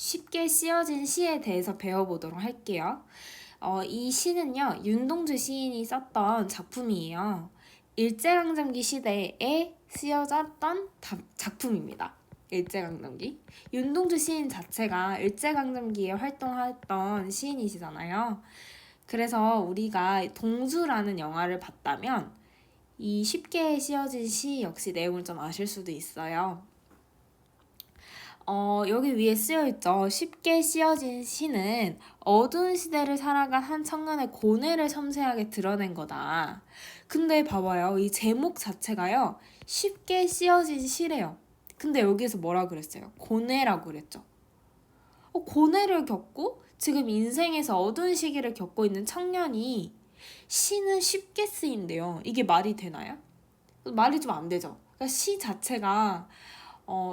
쉽게 쓰여진 시에 대해서 배워보도록 할게요. 이 시는요, 윤동주 시인이 썼던 작품이에요. 일제강점기 시대에 쓰여졌던 작품입니다. 일제강점기. 윤동주 시인 자체가 일제강점기에 활동했던 시인이시잖아요. 그래서 우리가 동주라는 영화를 봤다면 이 쉽게 쓰여진 시 역시 내용을 좀 아실 수도 있어요. 여기 위에 쓰여있죠. 쉽게 쓰여진 시는 어두운 시대를 살아간 한 청년의 고뇌를 섬세하게 드러낸 거다. 근데 봐봐요. 이 제목 자체가요. 쉽게 쓰여진 시래요. 근데 여기에서 뭐라 그랬어요? 고뇌라고 그랬죠. 고뇌를 겪고 지금 인생에서 어두운 시기를 겪고 있는 청년이 시는 쉽게 쓰인대요. 이게 말이 되나요? 말이 좀 안 되죠. 그러니까 시 자체가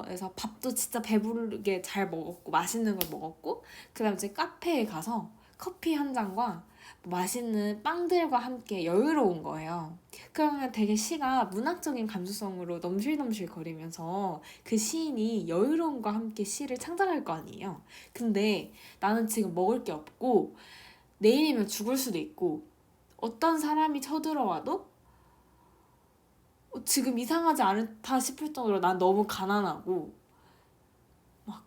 그래서 밥도 진짜 배부르게 잘 먹었고 맛있는 걸 먹었고 그다음 이제 카페에 가서 커피 한 잔과 맛있는 빵들과 함께 여유로운 거예요. 그러면 되게 시가 문학적인 감수성으로 넘실넘실 거리면서 그 시인이 여유로움과 함께 시를 창작할 거 아니에요. 근데 나는 지금 먹을 게 없고 내일이면 죽을 수도 있고 어떤 사람이 쳐들어와도 지금 이상하지 않다 싶을 정도로 난 너무 가난하고 막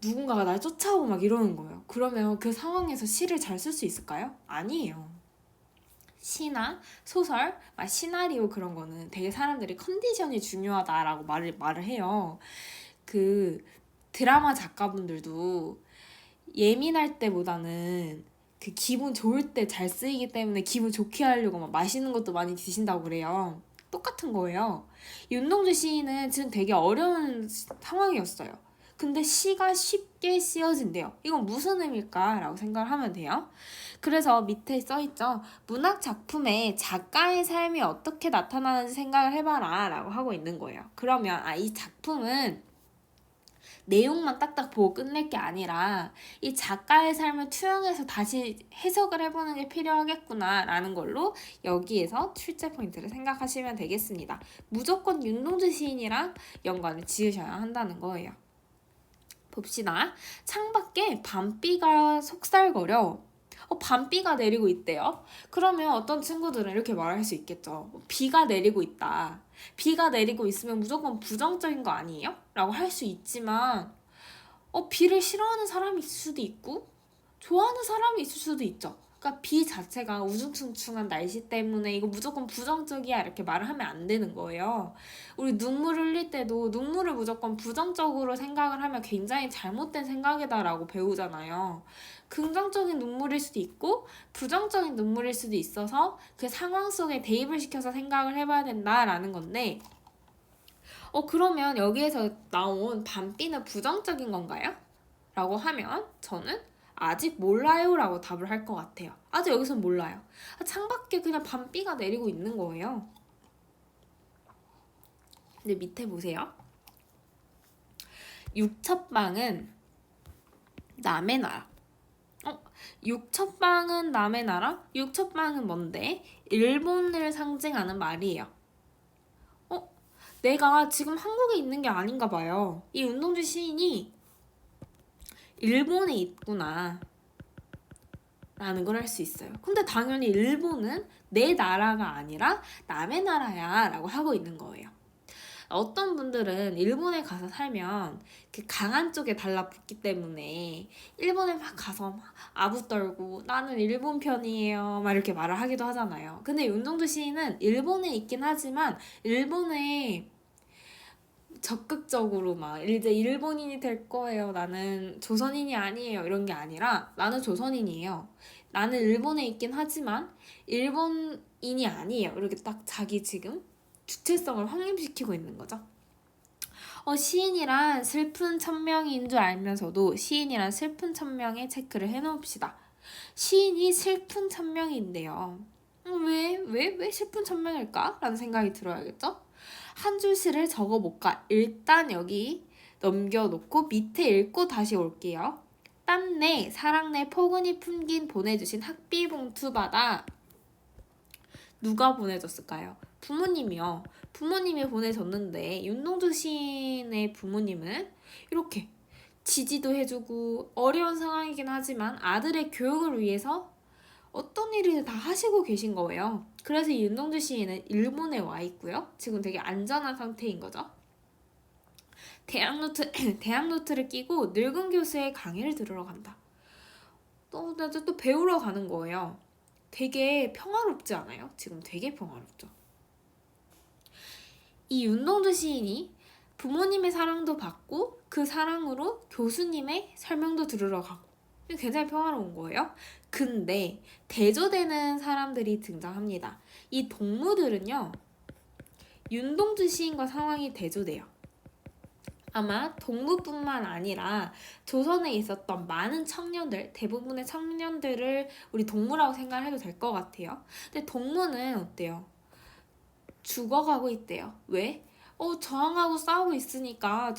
누군가가 날 쫓아오고 막 이러는 거예요. 그러면 그 상황에서 시를 잘 쓸 수 있을까요? 아니에요. 시나 소설, 시나리오 그런 거는 되게 사람들이 컨디션이 중요하다라고 말을 해요. 그 드라마 작가분들도 예민할 때보다는 그 기분 좋을 때 잘 쓰이기 때문에 기분 좋게 하려고 막 맛있는 것도 많이 드신다고 그래요. 똑같은 거예요. 윤동주 시인은 지금 되게 어려운 상황이었어요. 근데 시가 쉽게 쓰여진대요. 이건 무슨 의미일까? 라고 생각을 하면 돼요. 그래서 밑에 써있죠. 문학 작품에 작가의 삶이 어떻게 나타나는지 생각을 해봐라 라고 하고 있는 거예요. 그러면 이 작품은 내용만 딱딱 보고 끝낼 게 아니라 이 작가의 삶을 투영해서 다시 해석을 해보는 게 필요하겠구나 라는 걸로 여기에서 출제 포인트를 생각하시면 되겠습니다. 무조건 윤동주 시인이랑 연관을 지으셔야 한다는 거예요. 봅시다. 창밖에 밤비가 속살거려. 밤비가 내리고 있대요. 그러면 어떤 친구들은 이렇게 말할 수 있겠죠. 비가 내리고 있다. 비가 내리고 있으면 무조건 부정적인 거 아니에요? 라고 할 수 있지만 비를 싫어하는 사람이 있을 수도 있고 좋아하는 사람이 있을 수도 있죠. 그러니까 비 자체가 우중충충한 날씨 때문에 이거 무조건 부정적이야 이렇게 말을 하면 안 되는 거예요. 우리 눈물 흘릴 때도 눈물을 무조건 부정적으로 생각을 하면 굉장히 잘못된 생각이다라고 배우잖아요. 긍정적인 눈물일 수도 있고 부정적인 눈물일 수도 있어서 그 상황 속에 대입을 시켜서 생각을 해봐야 된다라는 건데 그러면 여기에서 나온 밤비는 부정적인 건가요? 라고 하면 저는 아직 몰라요 라고 답을 할 것 같아요. 아직 여기선 몰라요. 창밖에 그냥 밤비가 내리고 있는 거예요. 근데 밑에 보세요. 육첩방은 남의 나라. 육첩방은 남의 나라? 육첩방은 뭔데? 일본을 상징하는 말이에요. 내가 지금 한국에 있는 게 아닌가 봐요. 이 윤동주 시인이 일본에 있구나 라는 걸 할 수 있어요. 근데 당연히 일본은 내 나라가 아니라 남의 나라야 라고 하고 있는 거예요. 어떤 분들은 일본에 가서 살면 그 강한 쪽에 달라붙기 때문에 일본에 막 가서 막 아부 떨고 나는 일본 편이에요 막 이렇게 말을 하기도 하잖아요. 근데 윤동주 시인은 일본에 있긴 하지만 일본에 적극적으로 막 이제 일본인이 될 거예요. 나는 조선인이 아니에요. 이런 게 아니라 나는 조선인이에요. 나는 일본에 있긴 하지만 일본인이 아니에요. 이렇게 딱 자기 지금 주체성을 확립시키고 있는 거죠. 시인이란 슬픈 천명인 줄 알면서도 시인이란 슬픈 천명에 체크를 해놓읍시다. 시인이 슬픈 천명인데요. 왜 슬픈 천명일까? 라는 생각이 들어야겠죠? 한 줄 시를 적어볼까? 일단 여기 넘겨놓고 밑에 읽고 다시 올게요. 땀 내, 사랑 내 포근히 품긴 보내주신 학비 봉투 받아. 누가 보내줬을까요? 부모님이요. 부모님이 보내줬는데 윤동주 시인의 부모님은 이렇게 지지도 해주고 어려운 상황이긴 하지만 아들의 교육을 위해서 어떤 일이든 다 하시고 계신 거예요. 그래서 이 윤동주 시인은 일본에 와 있고요. 지금 되게 안전한 상태인 거죠. 대학노트를 끼고 늙은 교수의 강의를 들으러 간다. 또 배우러 가는 거예요. 되게 평화롭지 않아요? 지금 되게 평화롭죠. 이 윤동주 시인이 부모님의 사랑도 받고 그 사랑으로 교수님의 설명도 들으러 가고 굉장히 평화로운 거예요. 근데 대조되는 사람들이 등장합니다. 이 동무들은요, 윤동주 시인과 상황이 대조돼요. 아마 동무뿐만 아니라 조선에 있었던 많은 청년들, 대부분의 청년들을 우리 동무라고 생각해도 될 것 같아요. 근데 동무는 어때요? 죽어가고 있대요. 왜? 저항하고 싸우고 있으니까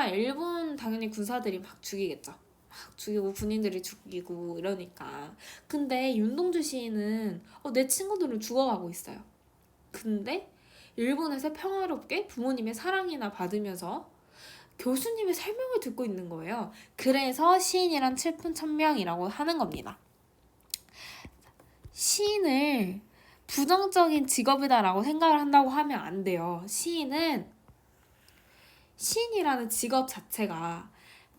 일본 당연히 군사들이 막 죽이겠죠. 막 죽이고 군인들이 죽이고 이러니까. 근데 윤동주 시인은 내 친구들은 죽어가고 있어요. 근데 일본에서 평화롭게 부모님의 사랑이나 받으면서 교수님의 설명을 듣고 있는 거예요. 그래서 시인이란 칠푼천명이라고 하는 겁니다. 시인을 부정적인 직업이다라고 생각을 한다고 하면 안 돼요. 시인이라는 직업 자체가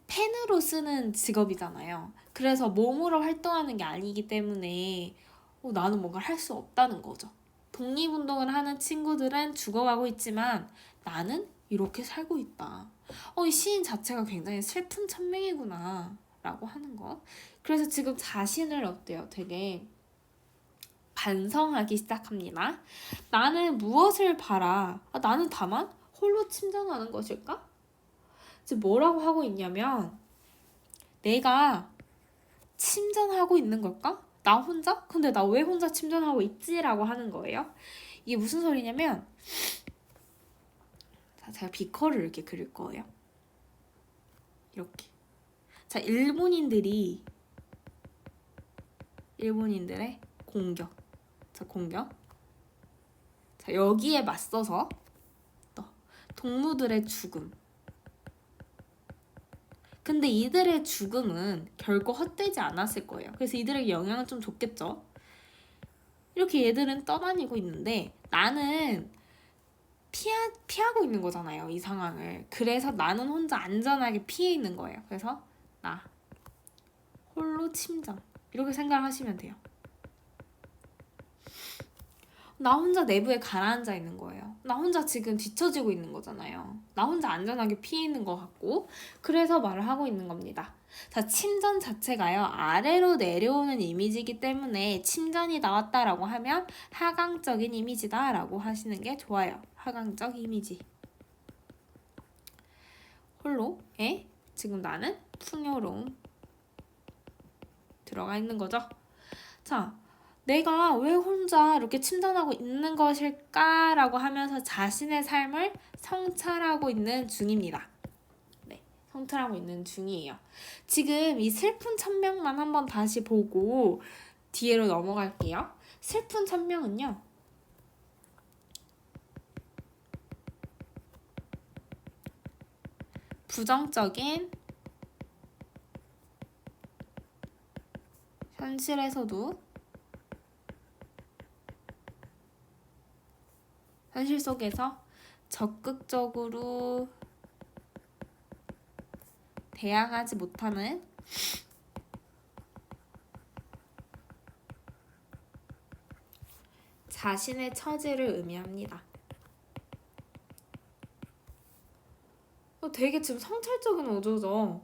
펜으로 쓰는 직업이잖아요. 그래서 몸으로 활동하는 게 아니기 때문에 나는 뭔가를 할 수 없다는 거죠. 독립운동을 하는 친구들은 죽어가고 있지만 나는 이렇게 살고 있다. 이 시인 자체가 굉장히 슬픈 천명이구나 라고 하는 거. 그래서 지금 자신을 어때요? 되게 반성하기 시작합니다. 나는 무엇을 바라? 나는 다만 홀로 침전하는 것일까? 이제 뭐라고 하고 있냐면 내가 침전하고 있는 걸까? 나 혼자? 근데 나 왜 혼자 침전하고 있지? 라고 하는 거예요. 이게 무슨 소리냐면 자, 제가 비커를 이렇게 그릴 거예요. 이렇게. 자, 일본인들의 공격. 자, 공격. 자, 여기에 맞서서 또 동무들의 죽음. 근데 이들의 죽음은 결코 헛되지 않았을 거예요. 그래서 이들에게 영향을 좀 줬겠죠. 이렇게 얘들은 떠다니고 있는데 나는 피하고 있는 거잖아요. 이 상황을. 그래서 나는 혼자 안전하게 피해 있는 거예요. 그래서 나 홀로 침전 이렇게 생각하시면 돼요. 나 혼자 내부에 가라앉아 있는 거예요. 나 혼자 지금 뒤처지고 있는 거잖아요. 나 혼자 안전하게 피해 있는 것 같고 그래서 말을 하고 있는 겁니다. 자, 침전 자체가요. 아래로 내려오는 이미지이기 때문에 침전이 나왔다라고 하면 하강적인 이미지다라고 하시는 게 좋아요. 하강적 이미지. 홀로에 지금 나는 풍요로움 들어가 있는 거죠. 자, 내가 왜 혼자 이렇게 침전하고 있는 것일까라고 하면서 자신의 삶을 성찰하고 있는 중입니다. 네, 성찰하고 있는 중이에요. 지금 이 슬픈 천명만 한번 다시 보고 뒤로 넘어갈게요. 슬픈 천명은요. 부정적인 현실 속에서 적극적으로 대항하지 못하는 자신의 처지를 의미합니다. 되게 지금 성찰적인 어조죠.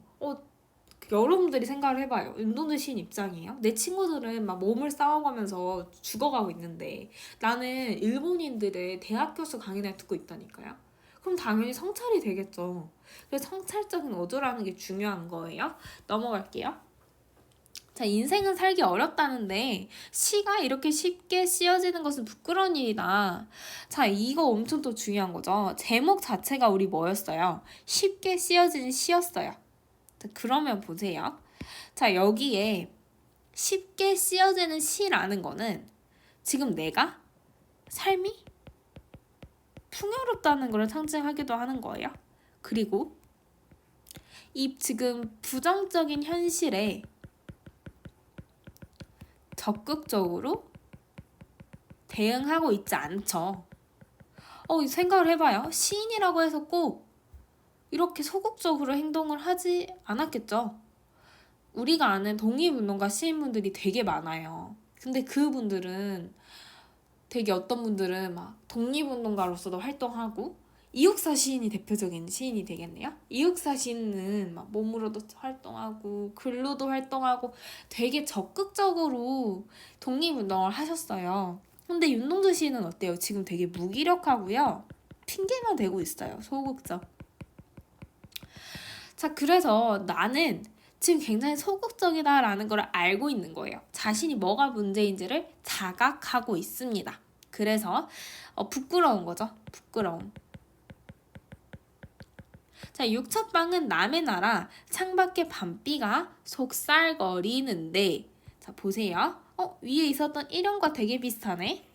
여러분들이 생각을 해봐요. 윤동주 시인 입장이에요. 내 친구들은 막 몸을 싸워가면서 죽어가고 있는데 나는 일본인들의 대학 교수 강의를 듣고 있다니까요. 그럼 당연히 성찰이 되겠죠. 그래서 성찰적인 어조라는 게 중요한 거예요. 넘어갈게요. 자, 인생은 살기 어렵다는데 시가 이렇게 쉽게 씌어지는 것은 부끄러운 일이다. 자, 이거 엄청 또 중요한 거죠. 제목 자체가 우리 뭐였어요? 쉽게 씌어지는 시였어요. 자, 그러면 보세요. 자, 여기에 쉽게 씌어지는 시라는 거는 지금 내가 삶이 풍요롭다는 걸 상징하기도 하는 거예요. 그리고 이 지금 부정적인 현실에 적극적으로 대응하고 있지 않죠. 생각을 해봐요. 시인이라고 해서 꼭 이렇게 소극적으로 행동을 하지 않았겠죠. 우리가 아는 독립운동가 시인분들이 되게 많아요. 근데 그분들은 되게 어떤 분들은 막 독립운동가로서도 활동하고, 이육사 시인이 대표적인 시인이 되겠네요. 이육사 시인은 막 몸으로도 활동하고 글로도 활동하고 되게 적극적으로 독립운동을 하셨어요. 근데 윤동주 시인은 어때요? 지금 되게 무기력하고요. 핑계만 대고 있어요. 소극적. 자, 그래서 나는 지금 굉장히 소극적이다라는 걸 알고 있는 거예요. 자신이 뭐가 문제인지를 자각하고 있습니다. 그래서 부끄러운 거죠. 부끄러움. 자, 육첩방은 남의 나라, 창밖에 밤비가 속살거리는데, 자, 보세요. 위에 있었던 1형과 되게 비슷하네.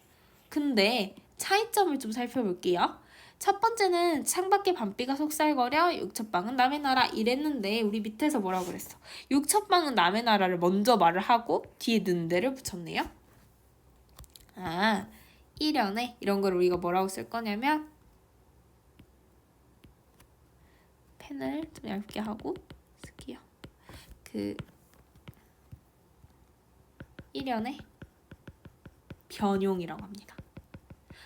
근데 차이점을 좀 살펴볼게요. 첫 번째는 창밖에 밤비가 속살거려 육첩방은 남의 나라 이랬는데, 우리 밑에서 뭐라고 그랬어? 육첩방은 남의 나라를 먼저 말을 하고 뒤에 는데를 붙였네요. 1연에 이런 걸 우리가 뭐라고 쓸 거냐면, 펜을 좀 얇게 하고 쓸게요. 1연의 변용이라고 합니다.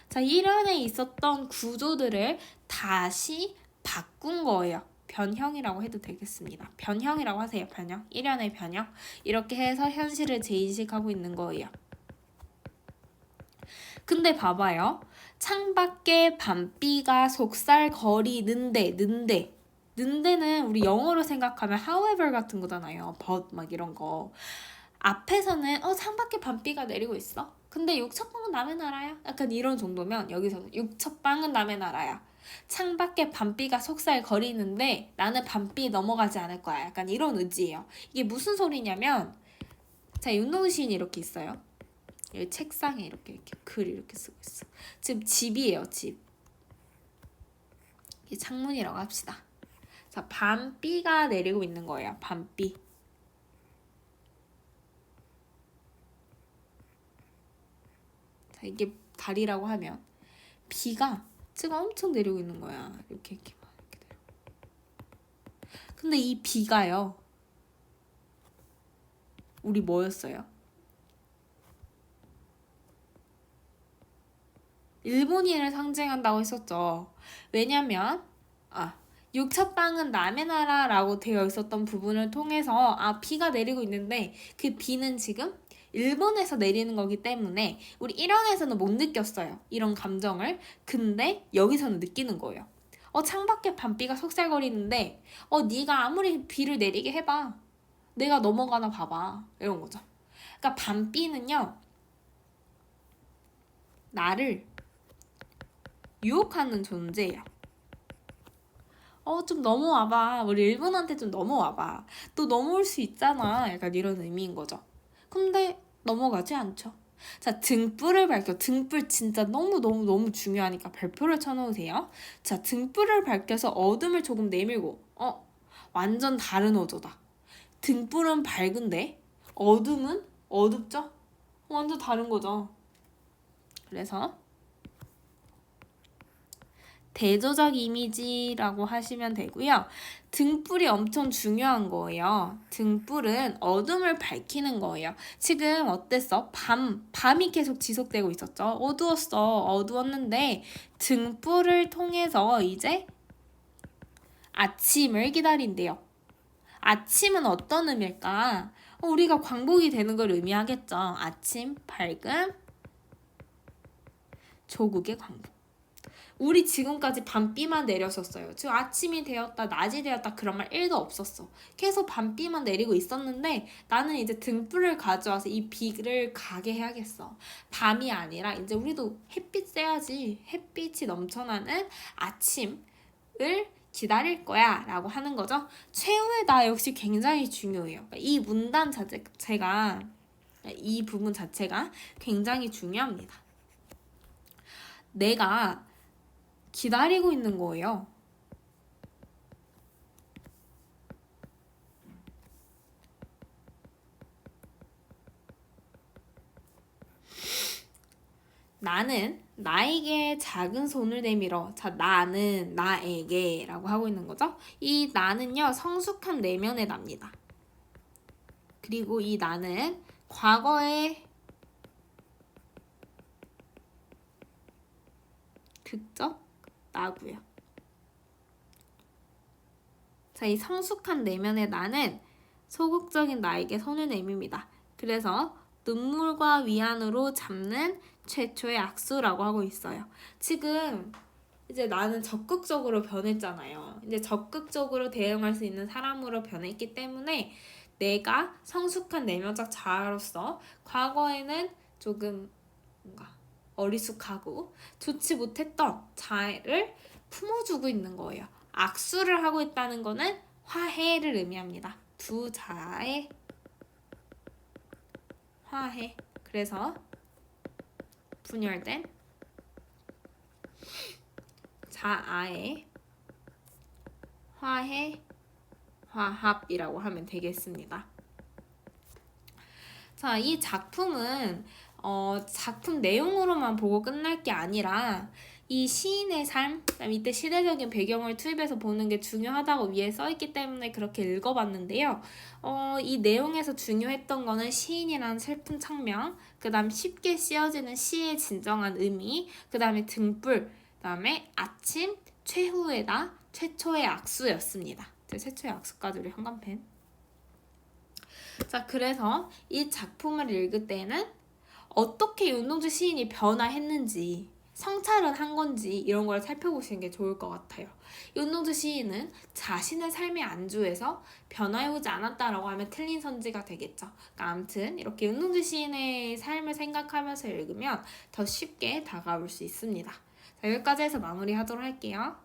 자, 1연에 있었던 구조들을 다시 바꾼 거예요. 변형이라고 해도 되겠습니다. 변형이라고 하세요. 변형. 1연의 변형. 이렇게 해서 현실을 재인식하고 있는 거예요. 근데 봐봐요. 창밖에 밤비가 속살거리는데, 는데는 우리 영어로 생각하면 however 같은 거잖아요. but 막 이런 거. 앞에서는 창밖에 밤비가 내리고 있어. 근데 육첩방은 남의 나라야. 약간 이런 정도면 여기서는 육첩방은 남의 나라야. 창밖에 밤비가 속살거리는데 나는 밤비 넘어가지 않을 거야. 약간 이런 의지예요. 이게 무슨 소리냐면, 자, 윤동주 시인이 이렇게 있어요. 여기 책상에 이렇게 글 이렇게 쓰고 있어. 지금 집이에요. 집. 이게 창문이라고 합시다. 자, 밤비가 내리고 있는 거예요. 밤비. 자, 이게 달이라고 하면 비가 지금 엄청 내리고 있는 거야. 이렇게 막 이렇게 내려. 근데 이 비가요, 우리 뭐였어요? 일본인을 상징한다고 했었죠. 왜냐면 육첩방은 남의 나라라고 되어 있었던 부분을 통해서 비가 내리고 있는데 그 비는 지금 일본에서 내리는 거기 때문에 우리 1원에서는 못 느꼈어요. 이런 감정을. 근데 여기서는 느끼는 거예요. 창밖에 밤비가 속살거리는데 네가 아무리 비를 내리게 해봐. 내가 넘어가나 봐봐. 이런 거죠. 그러니까 밤비는요, 나를 유혹하는 존재예요. 좀 넘어와봐. 우리 일본한테 좀 넘어와봐. 또 넘어올 수 있잖아. 약간 이런 의미인 거죠. 근데 넘어가지 않죠. 자, 등불을 밝혀. 등불 진짜 너무 중요하니까 별표를 쳐놓으세요. 자, 등불을 밝혀서 어둠을 조금 내밀고 완전 다른 어조다. 등불은 밝은데 어둠은 어둡죠? 완전 다른 거죠. 그래서 대조적 이미지라고 하시면 되고요. 등불이 엄청 중요한 거예요. 등불은 어둠을 밝히는 거예요. 지금 어땠어? 밤이 계속 지속되고 있었죠. 어두웠는데 등불을 통해서 이제 아침을 기다린대요. 아침은 어떤 의미일까? 우리가 광복이 되는 걸 의미하겠죠. 아침, 밝음, 조국의 광복. 우리 지금까지 밤비만 내렸었어요. 지금 아침이 되었다, 낮이 되었다 그런 말 1도 없었어. 계속 밤비만 내리고 있었는데 나는 이제 등불을 가져와서 이 비를 가게 해야겠어. 밤이 아니라 이제 우리도 햇빛 쐬야지. 햇빛이 넘쳐나는 아침을 기다릴 거야 라고 하는 거죠. 최후의 나 역시 굉장히 중요해요. 이 문단 자체가, 이 부분 자체가 굉장히 중요합니다. 내가 기다리고 있는 거예요. 나는 나에게 작은 손을 내밀어. 자, 나는 나에게 라고 하고 있는 거죠. 이 나는요, 성숙한 내면의 납니다. 그리고 이 나는 과거의 극적 나고요. 자, 이 성숙한 내면의 나는 소극적인 나에게 손을 내밉니다. 그래서 눈물과 위안으로 잡는 최초의 악수라고 하고 있어요. 지금 이제 나는 적극적으로 변했잖아요. 이제 적극적으로 대응할 수 있는 사람으로 변했기 때문에 내가 성숙한 내면적 자아로서 과거에는 조금 뭔가 어리숙하고 좋지 못했던 자아를 품어주고 있는 거예요. 악수를 하고 있다는 거는 화해를 의미합니다. 두 자아의 화해. 그래서 분열된 자아의 화해, 화합이라고 하면 되겠습니다. 자, 이 작품은 작품 내용으로만 보고 끝날 게 아니라 이 시인의 삶, 그다음에 이때 시대적인 배경을 투입해서 보는 게 중요하다고 위에 써있기 때문에 그렇게 읽어봤는데요. 이 내용에서 중요했던 거는 시인이라는 슬픈 창명, 그 다음 쉽게 씌어지는 시의 진정한 의미, 그 다음에 등불, 그 다음에 아침, 최후에다 최초의 악수였습니다. 최초의 악수까지 우리 현관펜. 자, 그래서 이 작품을 읽을 때는 어떻게 윤동주 시인이 변화했는지, 성찰은 건지 이런 걸 살펴보시는 게 좋을 것 같아요. 윤동주 시인은 자신의 삶의 안주에서 변화해오지 않았다라고 하면 틀린 선지가 되겠죠. 그러니까 아무튼 이렇게 윤동주 시인의 삶을 생각하면서 읽으면 더 쉽게 다가올 수 있습니다. 자, 여기까지 해서 마무리하도록 할게요.